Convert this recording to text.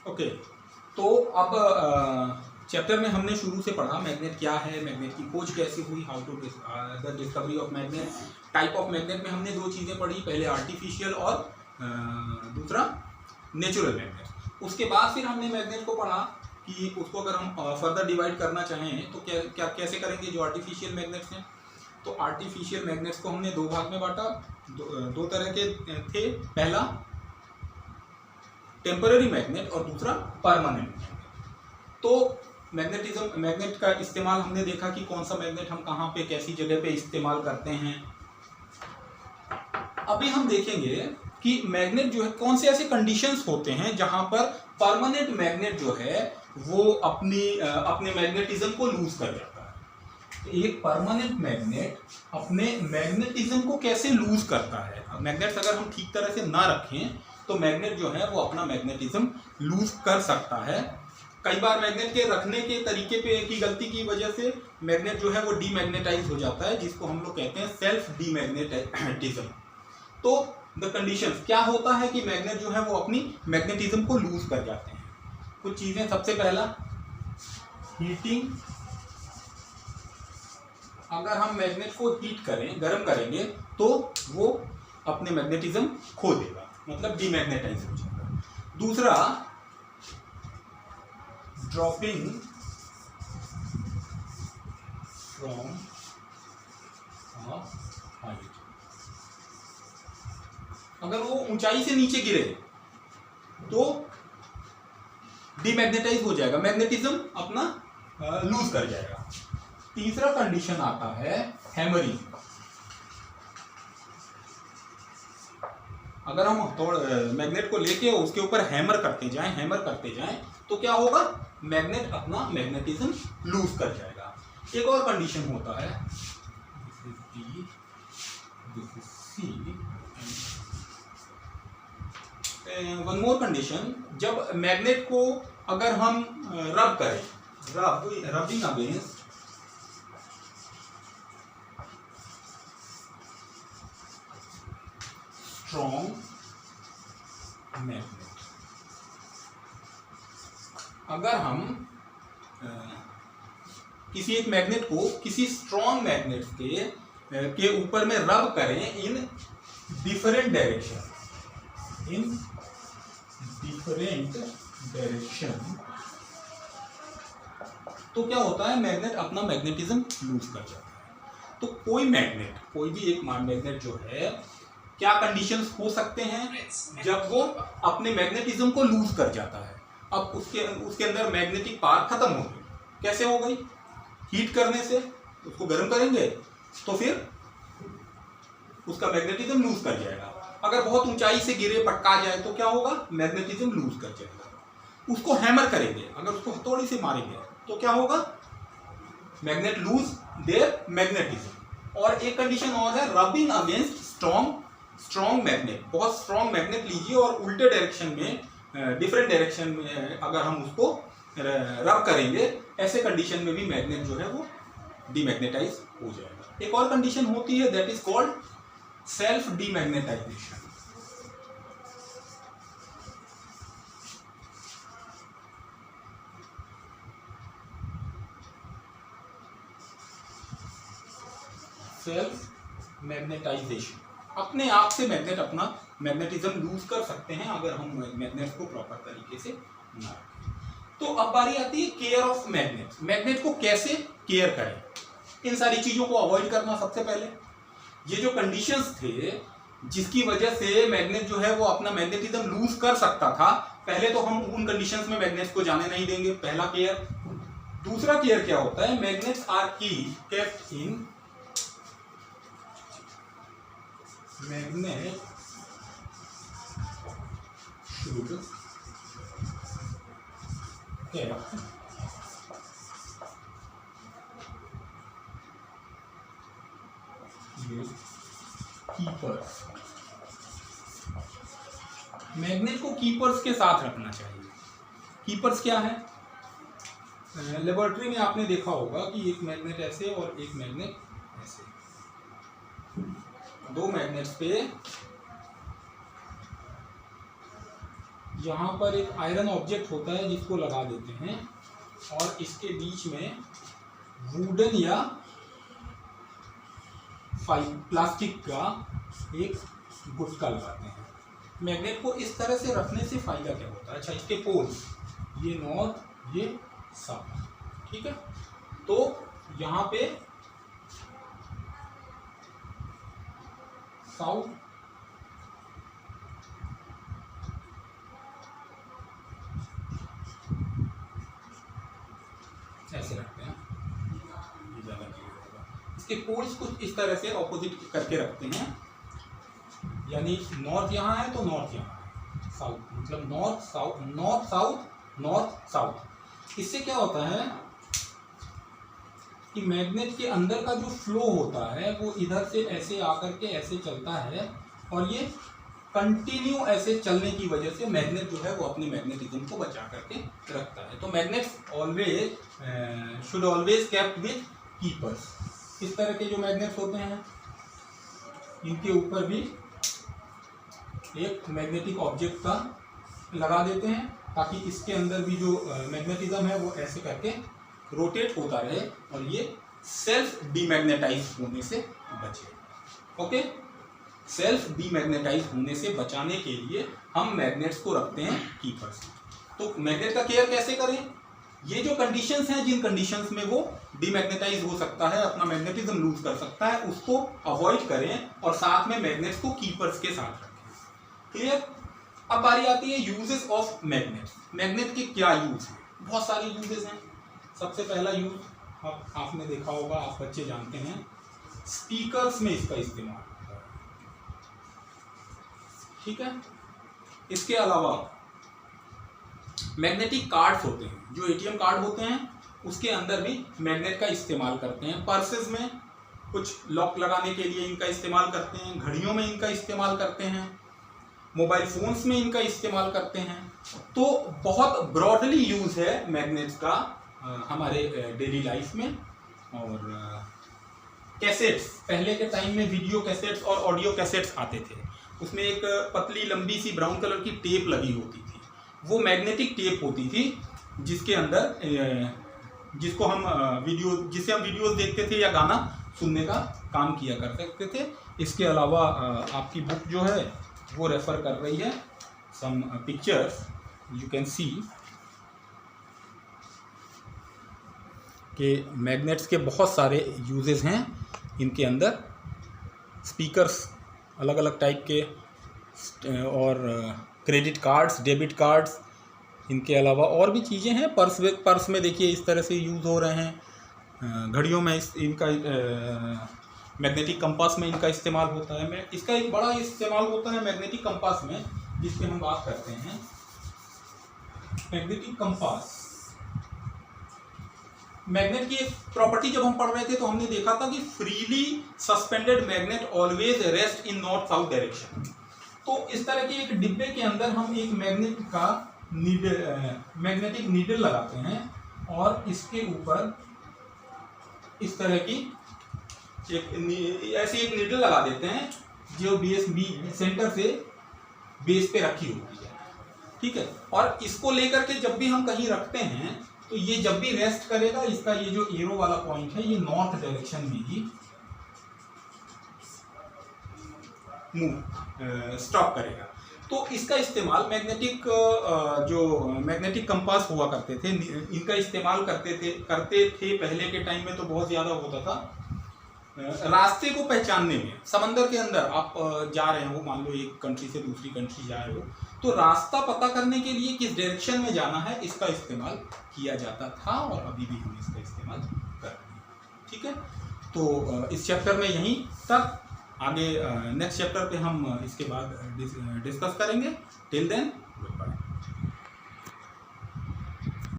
Okay, तो अब chapter में हमने शुरू से पढ़ा मैग्नेट क्या है, मैग्नेट की खोज कैसे हुई, how to the discovery of magnet, type of magnet में हमने दो चीज़ें पढ़ी, पहले आर्टिफिशियल और दूसरा नेचुरल मैग्नेट। उसके बाद फिर हमने मैग्नेट को पढ़ा कि उसको अगर हम फर्दर डिवाइड करना चाहें तो क्या कैसे करेंगे। जो आर्टिफिशियल मैग्नेट्स हैं, तो आर्टिफिशियल मैग्नेट्स को हमने दो भाग में बांटा, दो तरह के थे। पहला टेम्पररी मैग्नेट और दूसरा परमानेंट मैग्नेट। तो मैग्नेट का इस्तेमाल हमने देखा कि कौन सा मैग्नेट हम कहाँ पे कैसी जगह पे इस्तेमाल करते हैं। अभी हम देखेंगे कि मैग्नेट जो है कौन से ऐसे कंडीशंस होते हैं जहां पर परमानेंट मैग्नेट जो है वो अपने मैग्नेटिज्म को लूज कर जाता है। तो एक परमानेंट मैग्नेट अपने मैग्नेटिज्म को कैसे लूज करता है। मैग्नेट्स अगर हम ठीक तरह से ना रखें तो मैग्नेट जो है वो अपना मैग्नेटिज्म लूज कर सकता है। कई बार मैग्नेट के रखने के तरीके पे की गलती की वजह से मैग्नेट जो है वो डीमैग्नेटाइज हो जाता है, जिसको हम लोग कहते हैं सेल्फ डीमैग्नेटिज्म। तो द कंडीशंस क्या होता है कि मैग्नेट जो है वो अपनी मैग्नेटिज्म को लूज कर जाते हैं। कुछ चीजें, सबसे पहला हीटिंग। अगर हम मैग्नेट को हीट करें, गर्म करेंगे, तो वो अपने मैग्नेटिज्म खो देगा, मतलब डीमैग्नेटाइज हो जाएगा। दूसरा ड्रॉपिंग फ्रॉम हाइट। अगर वो ऊंचाई से नीचे गिरे तो डीमैग्नेटाइज हो जाएगा, मैग्नेटिज्म अपना लूज कर जाएगा। तीसरा कंडीशन आता है हैमरिंग। अगर हम मैग्नेट को लेके उसके ऊपर हैमर करते जाएं तो क्या होगा, मैग्नेट अपना मैग्नेटिज्म लूज कर जाएगा। एक और कंडीशन होता है, वन मोर कंडीशन, जब मैग्नेट को अगर हम रब करें, रबिंग अगेंस्ट स्ट्रॉन्ग मैग्नेट। अगर हम किसी एक मैग्नेट को किसी स्ट्रॉन्ग मैग्नेट के ऊपर में रब करें इन डिफरेंट डायरेक्शन, तो क्या होता है, मैग्नेट अपना मैग्नेटिज्म लूज कर जाता है। तो कोई भी एक मैग्नेट जो है, क्या कंडीशंस हो सकते हैं जब वो अपने मैग्नेटिज्म को लूज कर जाता है। अब उसके अंदर मैग्नेटिक पावर खत्म हो गई। कैसे हो गई, हीट करने से। उसको गर्म करेंगे तो फिर उसका मैग्नेटिज्म लूज कर जाएगा। अगर बहुत ऊंचाई से गिरे, पटका जाए तो क्या होगा, मैग्नेटिज्म लूज कर जाएगा। उसको हैमर करेंगे, अगर उसको हथौड़ी से मारेंगे तो क्या होगा, मैग्नेट लूज देयर मैग्नेटिज्म। और एक कंडीशन और है, रबिंग अगेंस्ट स्ट्रॉन्ग मैग्नेट। बहुत स्ट्रॉन्ग मैग्नेट लीजिए और उल्टे डायरेक्शन में, डिफरेंट डायरेक्शन में अगर हम उसको रब करेंगे, ऐसे कंडीशन में भी मैग्नेट जो है वो डीमैग्नेटाइज हो जाएगा। एक और कंडीशन होती है, that is called self demagnetisation. Self magnetisation, अपने आप से मैग्नेट अपना मैग्नेटिज्म लूज कर सकते हैं अगर हम मैग्नेट को प्रॉपर तरीके से ना रखें। तो अब बारी आती है केयर ऑफ मैग्नेट। मैग्नेट को कैसे केयर करें, इन सारी चीजों को अवॉइड करना। सबसे पहले ये जो कंडीशंस थे जिसकी वजह से मैग्नेट जो है वो अपना मैग्नेटिज्म लूज कर सकता था, पहले तो हम उन कंडीशंस में मैग्नेट्स को जाने नहीं देंगे, पहला केयर। दूसरा केयर क्या होता है, magnets are kept in magnet should kept with keepers. Magnet को कीपर्स के साथ रखना चाहिए। कीपर्स क्या है, लेबोरेटरी में आपने देखा होगा कि एक मैग्नेट ऐसे और एक मैग्नेट ऐसे, दो मैग्नेट्स पे यहाँ पर एक आयरन ऑब्जेक्ट होता है जिसको लगा देते हैं और इसके बीच में वुडन या प्लास्टिक का एक गुटका लगाते हैं। मैग्नेट को इस तरह से रखने से फायदा क्या होता है? अच्छा, इसके पोल्स ये नॉर्थ ये साउथ, ठीक है। तो यहाँ पे साउथ ऐसे रखते हैं, ये ज़्यादा क्लियर होगा। इसके पोल्स कुछ इस तरह से ऑपोजिट करके रखते हैं, यानी नॉर्थ यहाँ है तो नॉर्थ यहाँ है, साउथ मतलब north south north south north south. इससे क्या होता है कि मैग्नेट के अंदर का जो फ्लो होता है वो इधर से ऐसे आकर के ऐसे चलता है और ये कंटिन्यू ऐसे चलने की वजह से मैग्नेट जो है वो अपने मैग्नेटिज्म को बचा करके रखता है। तो magnets always should always kept with keepers. इस तरह के जो मैग्नेट्स होते हैं इनके ऊपर भी एक मैग्नेटिक ऑब्जेक्ट का लगा देते हैं ताकि इसके अंदर भी जो मैग्नेटिज्म है वो ऐसे करके रोटेट होता रहे और ये सेल्फ डीमैग्नेटाइज होने से बचे। ओके, सेल्फ डीमैग्नेटाइज होने से बचाने के लिए हम मैग्नेट्स को रखते हैं कीपर्स। तो मैग्नेट का केयर कैसे करें? ये जो कंडीशंस हैं, जिन कंडीशंस में वो डीमैग्नेटाइज हो सकता है, अपना मैग्नेटिज्म लूज कर सकता है, उसको अवॉइड करें और साथ में मैग्नेट्स को कीपर्स के साथ रखें। क्लियर? अब बारी आती है यूजेस ऑफ मैग्नेट्स। मैग्नेट के क्या यूज हैं? बहुत सारे यूजेस हैं। सबसे पहला यूज आपने देखा होगा, आप बच्चे जानते हैं, स्पीकर्स में इसका इस्तेमाल होता है, ठीक है। इसके अलावा मैग्नेटिक कार्ड्स होते हैं, जो एटीएम कार्ड होते हैं उसके अंदर भी मैग्नेट का इस्तेमाल करते हैं। पर्सेस में कुछ लॉक लगाने के लिए इनका इस्तेमाल करते हैं, घड़ियों में इनका इस्तेमाल करते हैं, मोबाइल फोन्स में इनका इस्तेमाल करते हैं। तो बहुत ब्रॉडली यूज है मैग्नेट्स का हमारे डेली लाइफ में। और कैसेट्स, पहले के टाइम में वीडियो कैसेट्स और ऑडियो कैसेट्स आते थे, उसमें एक पतली लंबी सी ब्राउन कलर की टेप लगी होती थी, वो मैग्नेटिक टेप होती थी जिसके अंदर जिसको हम जिससे हम वीडियोस देखते थे या गाना सुनने का काम किया कर सकते थे। इसके अलावा आपकी बुक जो है वो रेफर कर रही है some pictures, you can see कि मैग्नेट्स के बहुत सारे यूजेस हैं इनके अंदर। स्पीकर्स अलग अलग टाइप के और क्रेडिट कार्ड्स, डेबिट कार्ड्स, इनके अलावा और भी चीज़ें हैं। पर्स में देखिए इस तरह से यूज़ हो रहे हैं। घड़ियों में इनका मैग्नेटिक कंपास में इनका इस्तेमाल होता है। इसका एक बड़ा इस्तेमाल होता है मैग्नेटिक कंपास में, जिसकी हम बात करते हैं। मैग्नेटिक कंपास, मैग्नेट की एक प्रॉपर्टी जब हम पढ़ रहे थे तो हमने देखा था कि freely suspended magnet always rest in north south direction. तो इस तरह के एक डिब्बे के अंदर हम एक मैग्नेटिक नीडल लगाते हैं और इसके ऊपर इस तरह की ऐसी एक नीडल लगा देते हैं जो सेंटर से बेस पे रखी होती है, ठीक है। और इसको लेकर के जब भी हम कहीं रखते हैं तो ये जब भी रेस्ट करेगा, इसका ये जो एरो वाला पॉइंट है ये नॉर्थ डायरेक्शन में ही स्टॉप करेगा। तो इसका इस्तेमाल मैग्नेटिक कंपास हुआ करते थे, इनका इस्तेमाल करते थे पहले के टाइम में तो बहुत ज़्यादा होता था रास्ते को पहचानने में। समंदर के अंदर आप जा रहे हो, मान लो एक कंट्री से दूसरी कंट्री जा रहे हो, तो रास्ता पता करने के लिए किस डायरेक्शन में जाना है इसका इस्तेमाल किया जाता था और अभी भी हम इसका इस्तेमाल कर रहे हैं, ठीक है। तो इस चैप्टर में यहीं तक, आगे नेक्स्ट चैप्टर पे हम इसके बाद डिस्कस करेंगे। Till then